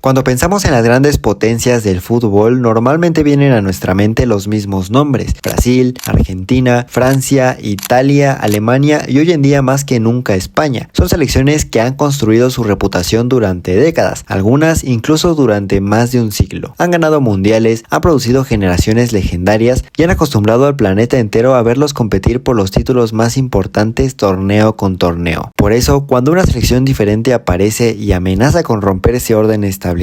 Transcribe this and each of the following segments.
Cuando pensamos en las grandes potencias del fútbol, normalmente vienen a nuestra mente los mismos nombres: Brasil, Argentina, Francia, Italia, Alemania y hoy en día más que nunca España. Son selecciones que han construido su reputación durante décadas, algunas incluso durante más de un siglo. Han ganado mundiales, han producido generaciones legendarias y han acostumbrado al planeta entero a verlos competir por los títulos más importantes torneo con torneo. Por eso, cuando una selección diferente aparece y amenaza con romper ese orden establecido,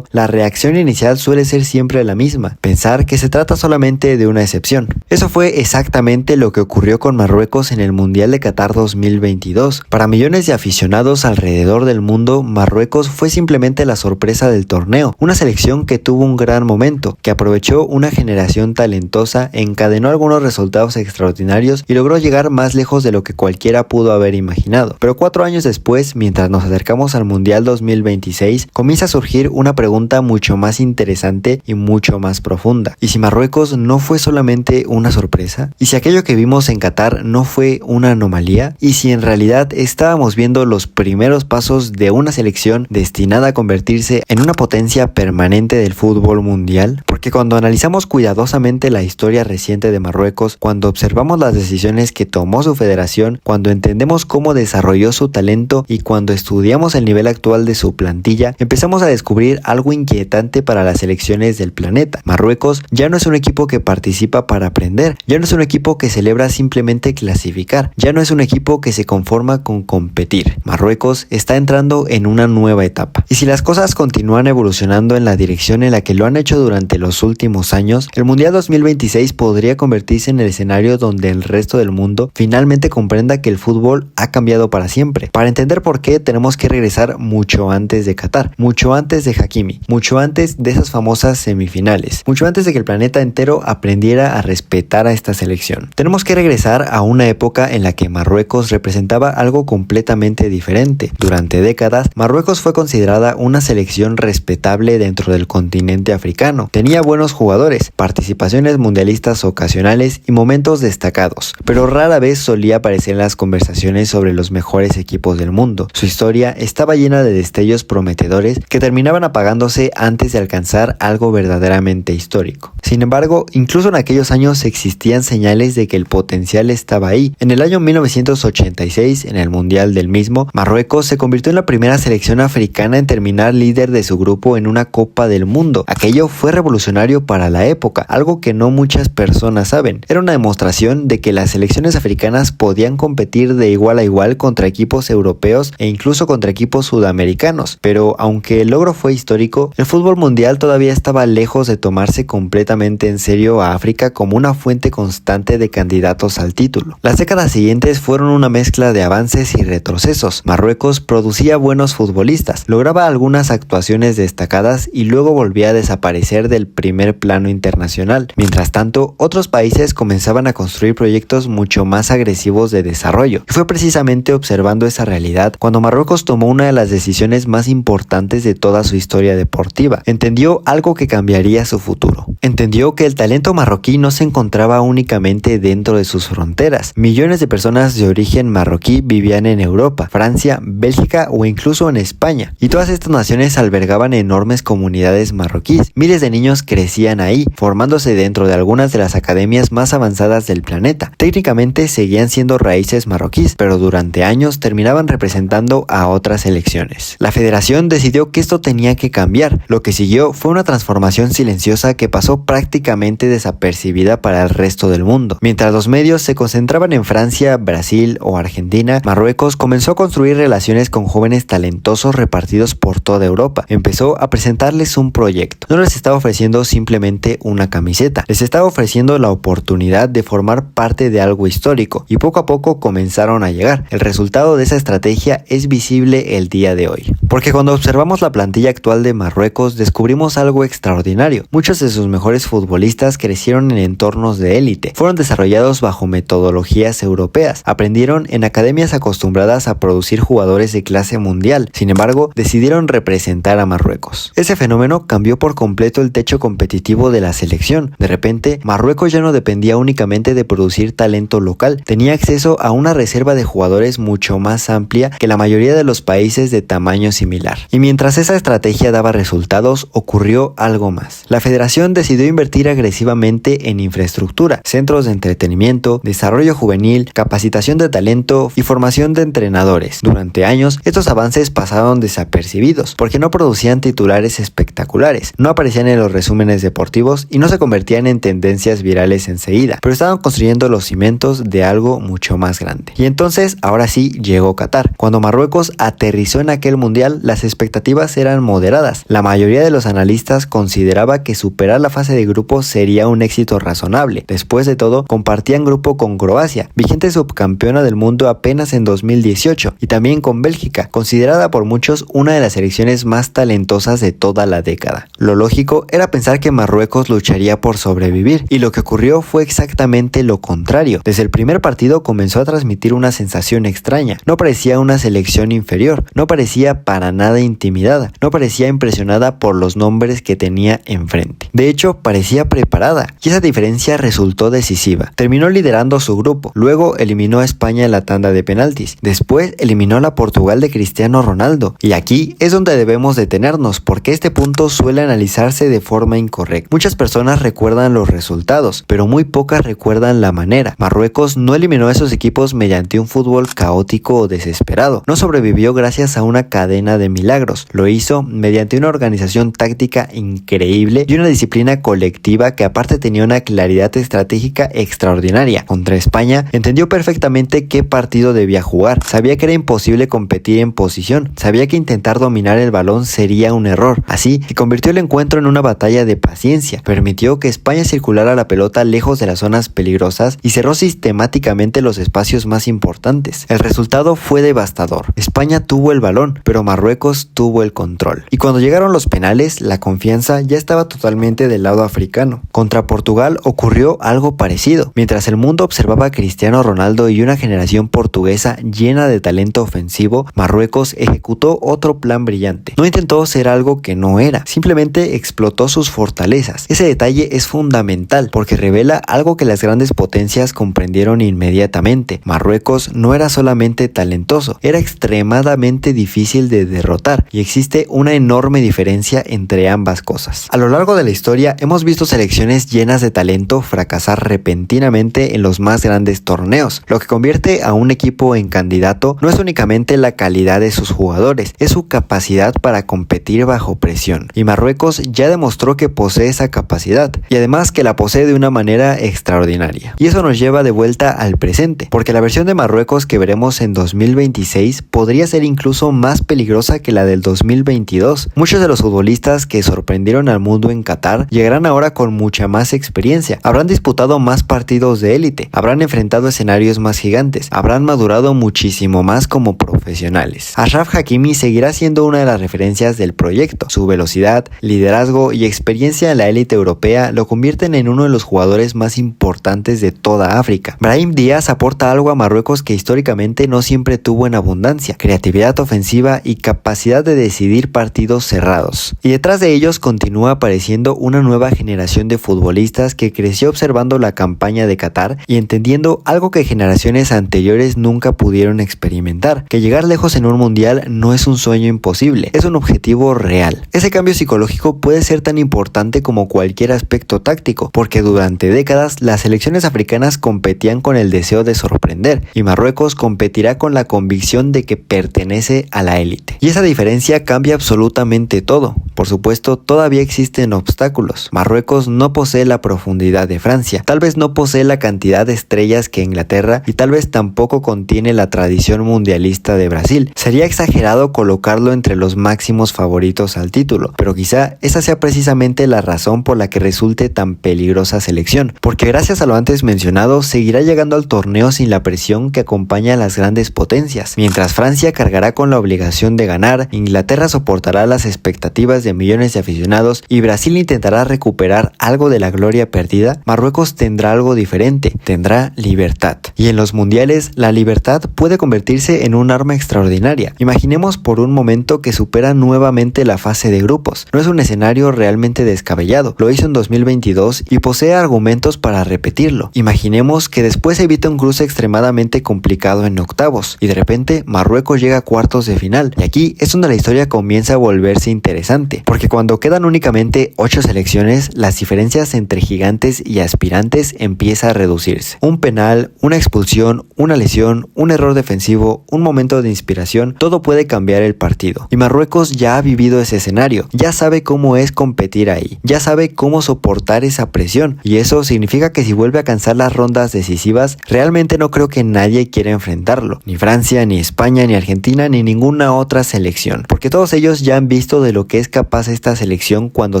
la reacción inicial suele ser siempre la misma: pensar que se trata solamente de una excepción. Eso fue exactamente lo que ocurrió con Marruecos en el Mundial de Qatar 2022. Para millones de aficionados alrededor del mundo, Marruecos fue simplemente la sorpresa del torneo, una selección que tuvo un gran momento, que aprovechó una generación talentosa, encadenó algunos resultados extraordinarios y logró llegar más lejos de lo que cualquiera pudo haber imaginado. Pero 4 años después, mientras nos acercamos al Mundial 2026, comienza a surgir una pregunta mucho más interesante y mucho más profunda. ¿Y si Marruecos no fue solamente una sorpresa? ¿Y si aquello que vimos en Qatar no fue una anomalía? ¿Y si en realidad estábamos viendo los primeros pasos de una selección destinada a convertirse en una potencia permanente del fútbol mundial? Porque cuando analizamos cuidadosamente la historia reciente de Marruecos, cuando observamos las decisiones que tomó su federación, cuando entendemos cómo desarrolló su talento y cuando estudiamos el nivel actual de su plantilla, empezamos a descubrir algo inquietante para las selecciones del planeta. Marruecos ya no es un equipo que participa para aprender, ya no es un equipo que celebra simplemente clasificar, ya no es un equipo que se conforma con competir. Marruecos está entrando en una nueva etapa. Y si las cosas continúan evolucionando en la dirección en la que lo han hecho durante los últimos años, el Mundial 2026 podría convertirse en el escenario donde el resto del mundo finalmente comprenda que el fútbol ha cambiado para siempre. Para entender por qué, tenemos que regresar mucho antes de Qatar, mucho antes de Hakimi, mucho antes de esas famosas semifinales, mucho antes de que el planeta entero aprendiera a respetar a esta selección. Tenemos que regresar a una época en la que Marruecos representaba algo completamente diferente. Durante décadas, Marruecos fue considerada una selección respetable dentro del continente africano. Tenía buenos jugadores, participaciones mundialistas ocasionales y momentos destacados, pero rara vez solía aparecer en las conversaciones sobre los mejores equipos del mundo. Su historia estaba llena de destellos prometedores que terminaban apagándose antes de alcanzar algo verdaderamente histórico. Sin embargo, incluso en aquellos años existían señales de que el potencial estaba ahí. En el año 1986, en el Mundial del mismo, Marruecos se convirtió en la primera selección africana en terminar líder de su grupo en una Copa del Mundo. Aquello fue revolucionario para la época, algo que no muchas personas saben. Era una demostración de que las selecciones africanas podían competir de igual a igual contra equipos europeos e incluso contra equipos sudamericanos. Pero aunque el logro fue histórico, el fútbol mundial todavía estaba lejos de tomarse completamente en serio a África como una fuente constante de candidatos al título. Las décadas siguientes fueron una mezcla de avances y retrocesos. Marruecos producía buenos futbolistas, lograba algunas actuaciones destacadas y luego volvía a desaparecer del primer plano internacional. Mientras tanto, otros países comenzaban a construir proyectos mucho más agresivos de desarrollo. Y fue precisamente observando esa realidad cuando Marruecos tomó una de las decisiones más importantes de toda su historia deportiva. Entendió algo que cambiaría su futuro. Entendió que el talento marroquí no se encontraba únicamente dentro de sus fronteras. Millones de personas de origen marroquí vivían en Europa, Francia, Bélgica o incluso en España. Y todas estas naciones albergaban enormes comunidades marroquíes. Miles de niños crecían ahí, formándose dentro de algunas de las academias más avanzadas del planeta. Técnicamente seguían siendo raíces marroquíes, pero durante años terminaban representando a otras selecciones. La federación decidió que esto tenía que cambiar. Lo que siguió fue una transformación silenciosa que pasó prácticamente desapercibida para el resto del mundo. Mientras los medios se concentraban en Francia, Brasil o Argentina, Marruecos comenzó a construir relaciones con jóvenes talentosos repartidos por toda Europa. Empezó a presentarles un proyecto. No les estaba ofreciendo simplemente una camiseta, les estaba ofreciendo la oportunidad de formar parte de algo histórico, y poco a poco comenzaron a llegar. El resultado de esa estrategia es visible el día de hoy. Porque cuando observamos la plantilla actual de Marruecos, descubrimos algo extraordinario. Muchos de sus mejores futbolistas crecieron en entornos de élite, fueron desarrollados bajo metodologías europeas, aprendieron en academias acostumbradas a producir jugadores de clase mundial. Sin embargo, decidieron representar a Marruecos. Ese fenómeno cambió por completo el techo competitivo de la selección. De repente, Marruecos ya no dependía únicamente de producir talento local, tenía acceso a una reserva de jugadores mucho más amplia que la mayoría de los países de tamaño similar. Y mientras esa estrategia estrategia daba resultados, ocurrió algo más. La federación decidió invertir agresivamente en infraestructura, centros de entretenimiento, desarrollo juvenil, capacitación de talento y formación de entrenadores. Durante años, estos avances pasaron desapercibidos porque no producían titulares espectaculares, no aparecían en los resúmenes deportivos y no se convertían en tendencias virales enseguida, pero estaban construyendo los cimientos de algo mucho más grande. Y entonces, ahora sí, llegó Qatar. Cuando Marruecos aterrizó en aquel mundial, las expectativas eran moderadas. La mayoría de los analistas consideraba que superar la fase de grupos sería un éxito razonable. Después de todo, compartían grupo con Croacia, vigente subcampeona del mundo apenas en 2018, y también con Bélgica, considerada por muchos una de las selecciones más talentosas de toda la década. Lo lógico era pensar que Marruecos lucharía por sobrevivir, y lo que ocurrió fue exactamente lo contrario. Desde el primer partido comenzó a transmitir una sensación extraña. No parecía una selección inferior, no parecía para nada intimidada, no parecía impresionada por los nombres que tenía enfrente. De hecho, parecía preparada, y esa diferencia resultó decisiva. Terminó liderando su grupo, luego eliminó a España en la tanda de penaltis, después eliminó a la Portugal de Cristiano Ronaldo, y aquí es donde debemos detenernos, porque este punto suele analizarse de forma incorrecta. Muchas personas recuerdan los resultados, pero muy pocas recuerdan la manera. Marruecos no eliminó a esos equipos mediante un fútbol caótico o desesperado, no sobrevivió gracias a una cadena de milagros, lo hizo mediante una organización táctica increíble y una disciplina colectiva que aparte tenía una claridad estratégica extraordinaria. Contra España entendió perfectamente qué partido debía jugar, sabía que era imposible competir en posición, sabía que intentar dominar el balón sería un error, así que convirtió el encuentro en una batalla de paciencia, permitió que España circulara la pelota lejos de las zonas peligrosas y cerró sistemáticamente los espacios más importantes. El resultado fue devastador. España tuvo el balón, pero Marruecos tuvo el control. Y cuando llegaron los penales, la confianza ya estaba totalmente del lado africano. Contra Portugal ocurrió algo parecido. Mientras el mundo observaba a Cristiano Ronaldo y una generación portuguesa llena de talento ofensivo, Marruecos ejecutó otro plan brillante. No intentó ser algo que no era, simplemente explotó sus fortalezas. Ese detalle es fundamental porque revela algo que las grandes potencias comprendieron inmediatamente. Marruecos no era solamente talentoso, era extremadamente difícil de derrotar, y existe una enorme diferencia entre ambas cosas. A lo largo de la historia hemos visto selecciones llenas de talento fracasar repentinamente en los más grandes torneos. Lo que convierte a un equipo en candidato no es únicamente la calidad de sus jugadores, es su capacidad para competir bajo presión. Y Marruecos ya demostró que posee esa capacidad, y además que la posee de una manera extraordinaria. Y eso nos lleva de vuelta al presente, porque la versión de Marruecos que veremos en 2026 podría ser incluso más peligrosa que la del 2022. Muchos de los futbolistas que sorprendieron al mundo en Qatar llegarán ahora con mucha más experiencia, habrán disputado más partidos de élite, habrán enfrentado escenarios más gigantes, habrán madurado muchísimo más como profesionales. Achraf Hakimi seguirá siendo una de las referencias del proyecto. Su velocidad, liderazgo y experiencia en la élite europea lo convierten en uno de los jugadores más importantes de toda África. Brahim Díaz aporta algo a Marruecos que históricamente no siempre tuvo en abundancia: creatividad ofensiva y capacidad de decidir partidos cerrados. Y detrás de ellos continúa apareciendo una nueva generación de futbolistas que creció observando la campaña de Qatar y entendiendo algo que generaciones anteriores nunca pudieron experimentar: que llegar lejos en un mundial no es un sueño imposible, es un objetivo real. Ese cambio psicológico puede ser tan importante como cualquier aspecto táctico, porque durante décadas las selecciones africanas competían con el deseo de sorprender, y Marruecos competirá con la convicción de que pertenece a la élite. Y esa diferencia cambia absolutamente todo. Por supuesto, todavía existen obstáculos. Marruecos no posee la profundidad de Francia, tal vez no posee la cantidad de estrellas que Inglaterra, y tal vez tampoco contiene la tradición mundialista de Brasil. Sería exagerado colocarlo entre los máximos favoritos al título, pero quizá esa sea precisamente la razón por la que resulte tan peligrosa selección, porque gracias a lo antes mencionado seguirá llegando al torneo sin la presión que acompaña a las grandes potencias. Mientras Francia cargará con la obligación de ganar, Inglaterra soportará las expectativas de millones de aficionados y Brasil intentará recuperar algo de la gloria perdida, Marruecos tendrá algo diferente, tendrá libertad. Y en los mundiales, la libertad puede convertirse en un arma extraordinaria. Imaginemos por un momento que supera nuevamente la fase de grupos. No es un escenario realmente descabellado, lo hizo en 2022 y posee argumentos para repetirlo. Imaginemos que después evita un cruce extremadamente complicado en octavos y de repente Marruecos llega a cuartos de final, y aquí es donde la historia comienza comienza a volverse interesante, porque cuando quedan únicamente 8 selecciones, las diferencias entre gigantes y aspirantes empieza a reducirse. Un penal, una expulsión, una lesión, un error defensivo, un momento de inspiración, todo puede cambiar el partido. Y Marruecos ya ha vivido ese escenario, ya sabe cómo es competir ahí, ya sabe cómo soportar esa presión, y eso significa que si vuelve a alcanzar las rondas decisivas, realmente no creo que nadie quiera enfrentarlo, ni Francia, ni España, ni Argentina, ni ninguna otra selección, porque todos ellos ya han visto de lo que es capaz esta selección cuando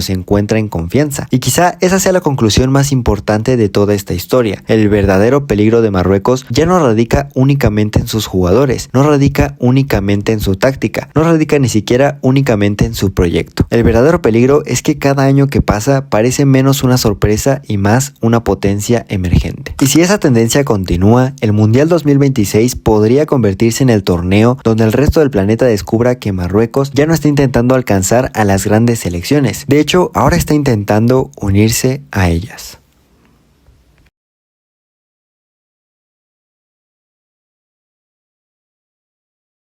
se encuentra en confianza. Y quizá esa sea la conclusión más importante de toda esta historia. El verdadero peligro de Marruecos ya no radica únicamente en sus jugadores, no radica únicamente en su táctica, no radica ni siquiera únicamente en su proyecto. El verdadero peligro es que cada año que pasa parece menos una sorpresa y más una potencia emergente. Y si esa tendencia continúa, el Mundial 2026 podría convertirse en el torneo donde el resto del planeta descubra que Marruecos ya no está intentando alcanzar a las grandes selecciones. De hecho, ahora está intentando unirse a ellas.